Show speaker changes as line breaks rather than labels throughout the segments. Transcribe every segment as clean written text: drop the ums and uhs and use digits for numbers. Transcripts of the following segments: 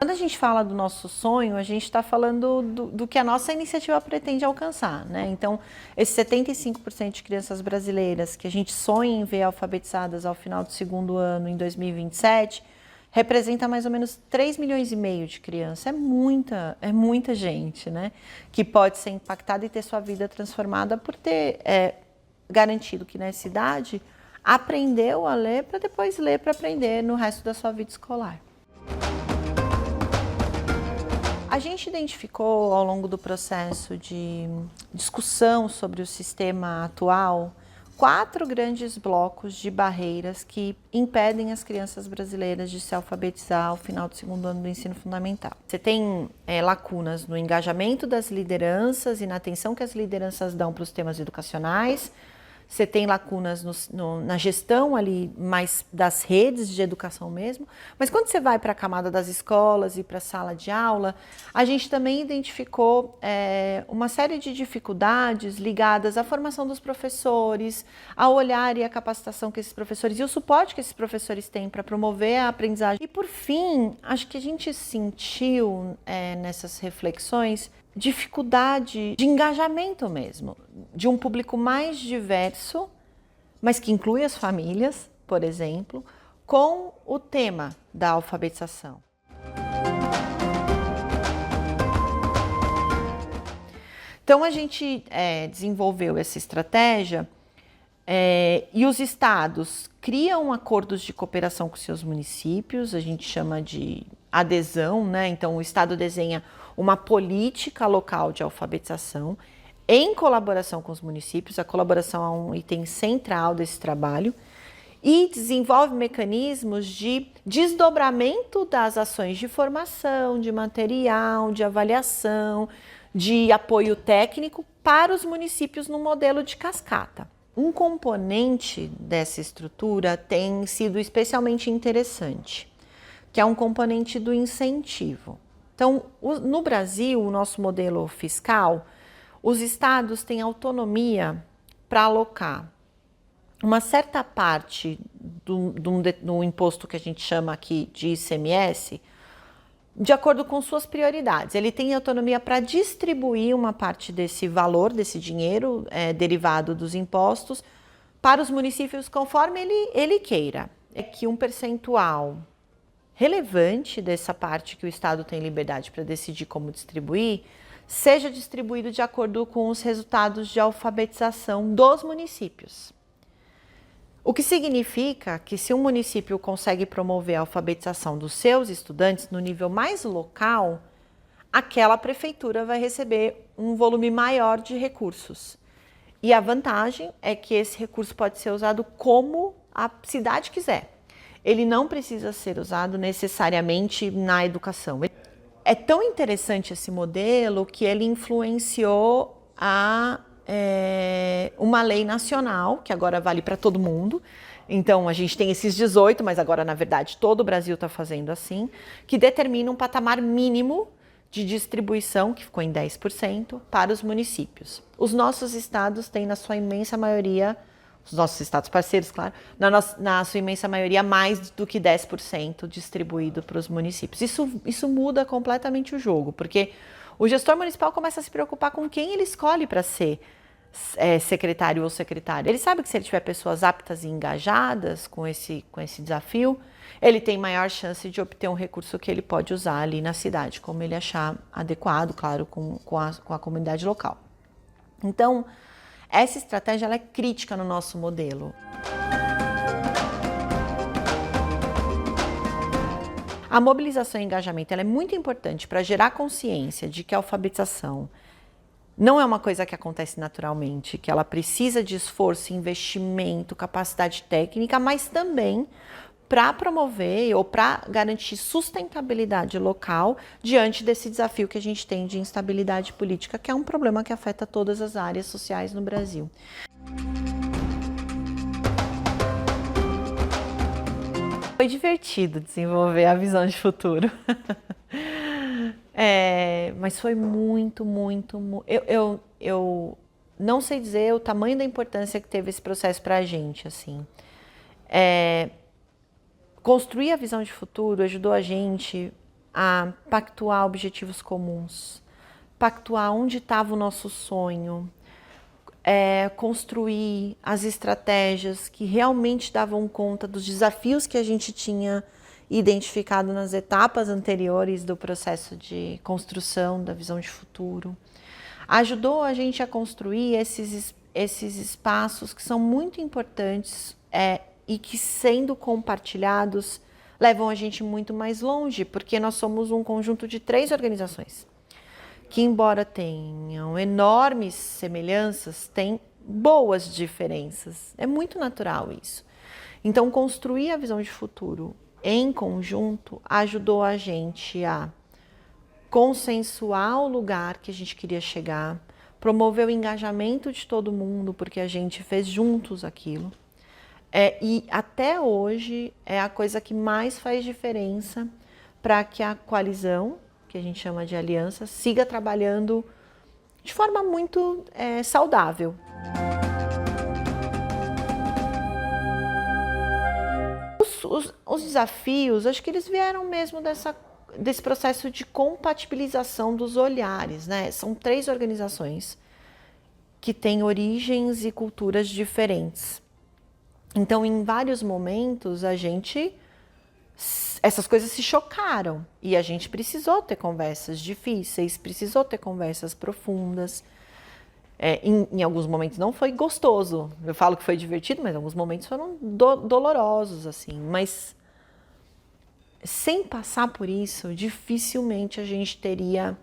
Quando a gente fala do nosso sonho, a gente está falando do que a nossa iniciativa pretende alcançar, né? Então, esses 75% de crianças brasileiras que a gente sonha em ver alfabetizadas ao final do segundo ano, em 2027, representa mais ou menos 3,5 milhões de crianças. É muita gente, né? Que pode ser impactada e ter sua vida transformada por ter garantido que nessa idade aprendeu a ler para depois ler para aprender no resto da sua vida escolar. A gente identificou ao longo do processo de discussão sobre o sistema atual 4 grandes blocos de barreiras que impedem as crianças brasileiras de se alfabetizar ao final do segundo ano do ensino fundamental. Você tem lacunas no engajamento das lideranças e na atenção que as lideranças dão para os temas educacionais. Você tem lacunas na gestão ali, mais das redes de educação mesmo. Mas quando você vai para a camada das escolas e para a sala de aula, a gente também identificou uma série de dificuldades ligadas à formação dos professores, ao olhar e à capacitação que esses professores e o suporte que esses professores têm para promover a aprendizagem. E por fim, acho que a gente sentiu nessas reflexões dificuldade de engajamento mesmo, de um público mais diverso, mas que inclui as famílias, por exemplo, com o tema da alfabetização. Então a gente desenvolveu essa estratégia e os estados criam acordos de cooperação com seus municípios, a gente chama de adesão, né? Então o estado desenha uma política local de alfabetização em colaboração com os municípios. A colaboração é um item central desse trabalho e desenvolve mecanismos de desdobramento das ações de formação, de material, de avaliação, de apoio técnico para os municípios no modelo de cascata. Um componente dessa estrutura tem sido especialmente interessante, que é um componente do incentivo. Então, no Brasil, o nosso modelo fiscal, os estados têm autonomia para alocar uma certa parte do imposto que a gente chama aqui de ICMS, de acordo com suas prioridades. Ele tem autonomia para distribuir uma parte desse valor, desse dinheiro derivado dos impostos, para os municípios conforme ele queira. É que um percentual relevante dessa parte que o Estado tem liberdade para decidir como distribuir, seja distribuído de acordo com os resultados de alfabetização dos municípios. O que significa que se um município consegue promover a alfabetização dos seus estudantes no nível mais local, aquela prefeitura vai receber um volume maior de recursos. E a vantagem é que esse recurso pode ser usado como a cidade quiser. Ele não precisa ser usado necessariamente na educação. É tão interessante esse modelo que ele influenciou uma lei nacional, que agora vale para todo mundo. Então, a gente tem esses 18, mas agora, na verdade, todo o Brasil está fazendo assim, que determina um patamar mínimo de distribuição, que ficou em 10%, para os municípios. Os nossos estados têm, na sua imensa maioria, os nossos estados parceiros, claro, na sua imensa maioria, mais do que 10% distribuído para os municípios. Isso muda completamente o jogo, porque o gestor municipal começa a se preocupar com quem ele escolhe para ser secretário ou secretária. Ele sabe que se ele tiver pessoas aptas e engajadas com esse desafio, ele tem maior chance de obter um recurso que ele pode usar ali na cidade, como ele achar adequado, claro, com a comunidade local. Então, essa estratégia ela é crítica no nosso modelo. A mobilização e engajamento ela é muito importante para gerar consciência de que a alfabetização não é uma coisa que acontece naturalmente, que ela precisa de esforço, investimento, capacidade técnica, mas também para promover ou para garantir sustentabilidade local diante desse desafio que a gente tem de instabilidade política, que é um problema que afeta todas as áreas sociais no Brasil. Foi divertido desenvolver a visão de futuro. Mas foi muito. Eu não sei dizer o tamanho da importância que teve esse processo para a gente, assim. Construir a visão de futuro ajudou a gente a pactuar objetivos comuns, pactuar onde estava o nosso sonho, construir as estratégias que realmente davam conta dos desafios que a gente tinha identificado nas etapas anteriores do processo de construção da visão de futuro. Ajudou a gente a construir esses espaços que são muito importantes e que, sendo compartilhados, levam a gente muito mais longe, porque nós somos um conjunto de 3 organizações que, embora tenham enormes semelhanças, têm boas diferenças. É muito natural isso. Então, construir a visão de futuro em conjunto ajudou a gente a consensuar o lugar que a gente queria chegar, promover o engajamento de todo mundo, porque a gente fez juntos aquilo. E até hoje é a coisa que mais faz diferença para que a coalizão, que a gente chama de aliança, siga trabalhando de forma muito saudável. Os desafios, acho que eles vieram mesmo desse processo de compatibilização dos olhares, né? São 3 organizações que têm origens e culturas diferentes. Então, em vários momentos, essas coisas se chocaram e a gente precisou ter conversas difíceis, precisou ter conversas profundas. Em alguns momentos não foi gostoso. Eu falo que foi divertido, mas em alguns momentos foram dolorosos, assim. Mas sem passar por isso, dificilmente a gente teria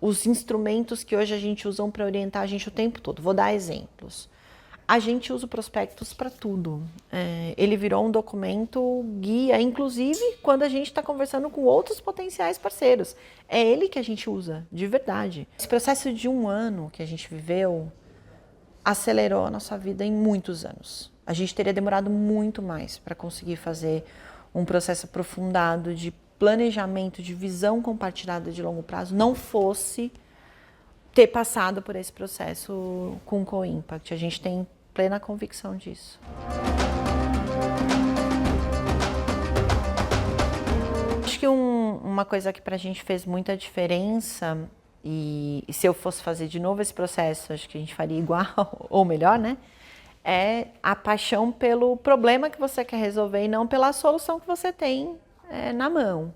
os instrumentos que hoje a gente usa para orientar a gente o tempo todo. Vou dar exemplos. A gente usa o prospectus para tudo. Ele virou um documento guia, inclusive quando a gente está conversando com outros potenciais parceiros. É ele que a gente usa, de verdade. Esse processo de 1 ano que a gente viveu acelerou a nossa vida em muitos anos. A gente teria demorado muito mais para conseguir fazer um processo aprofundado de planejamento, de visão compartilhada de longo prazo, não fosse ter passado por esse processo com o Co-Impact. A gente tem plena convicção disso. Acho que uma coisa que para a gente fez muita diferença, e se eu fosse fazer de novo esse processo, acho que a gente faria igual, ou melhor, né? É a paixão pelo problema que você quer resolver e não pela solução que você tem na mão.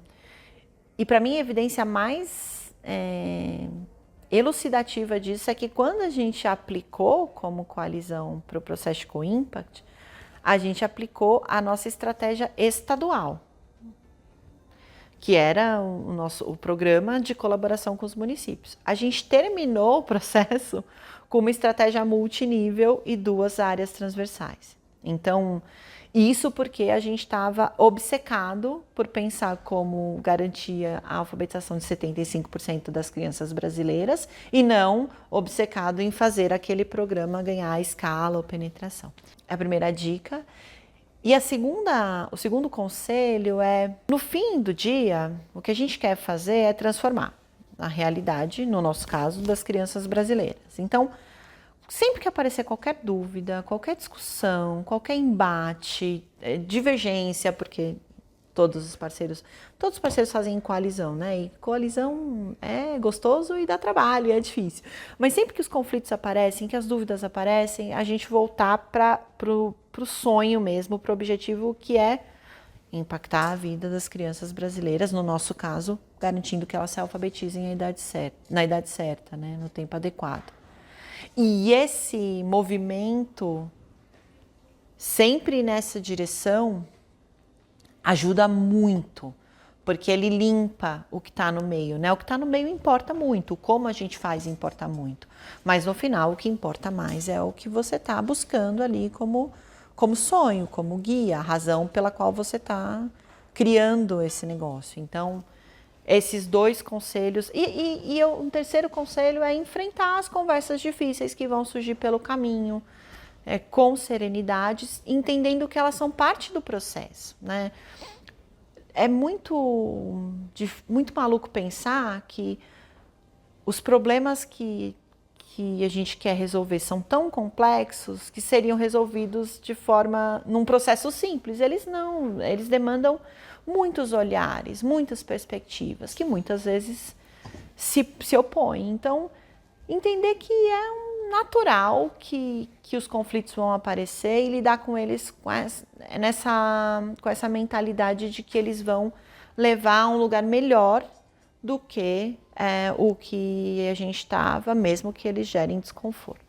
E para mim a evidência mais elucidativa disso é que quando a gente aplicou como coalizão para o processo de Co-Impact, a gente aplicou a nossa estratégia estadual, que era o programa de colaboração com os municípios. A gente terminou o processo com uma estratégia multinível e 2 áreas transversais. Então, isso porque a gente estava obcecado por pensar como garantia a alfabetização de 75% das crianças brasileiras e não obcecado em fazer aquele programa ganhar escala ou penetração. É a primeira dica. E o segundo conselho é, no fim do dia, o que a gente quer fazer é transformar a realidade, no nosso caso, das crianças brasileiras. Então, sempre que aparecer qualquer dúvida, qualquer discussão, qualquer embate, divergência, porque todos os parceiros fazem coalizão, né? E coalizão é gostoso e dá trabalho, é difícil. Mas sempre que os conflitos aparecem, que as dúvidas aparecem, a gente voltar para o sonho mesmo, para o objetivo que é impactar a vida das crianças brasileiras, no nosso caso, garantindo que elas se alfabetizem na idade certa, né? No tempo adequado. E esse movimento, sempre nessa direção, ajuda muito, porque ele limpa o que está no meio, né? O que está no meio importa muito, o como a gente faz importa muito. Mas no final, o que importa mais é o que você está buscando ali como sonho, como guia, a razão pela qual você está criando esse negócio. Então, esses 2 conselhos. Um terceiro conselho é enfrentar as conversas difíceis que vão surgir pelo caminho, com serenidade, entendendo que elas são parte do processo, né? É muito maluco pensar que os problemas que que a gente quer resolver são tão complexos que seriam resolvidos num processo simples. Eles não, eles demandam muitos olhares, muitas perspectivas, que muitas vezes se opõem. Então, entender que é natural que os conflitos vão aparecer e lidar com eles com essa mentalidade de que eles vão levar a um lugar melhor do que o que a gente estava, mesmo que eles gerem desconforto.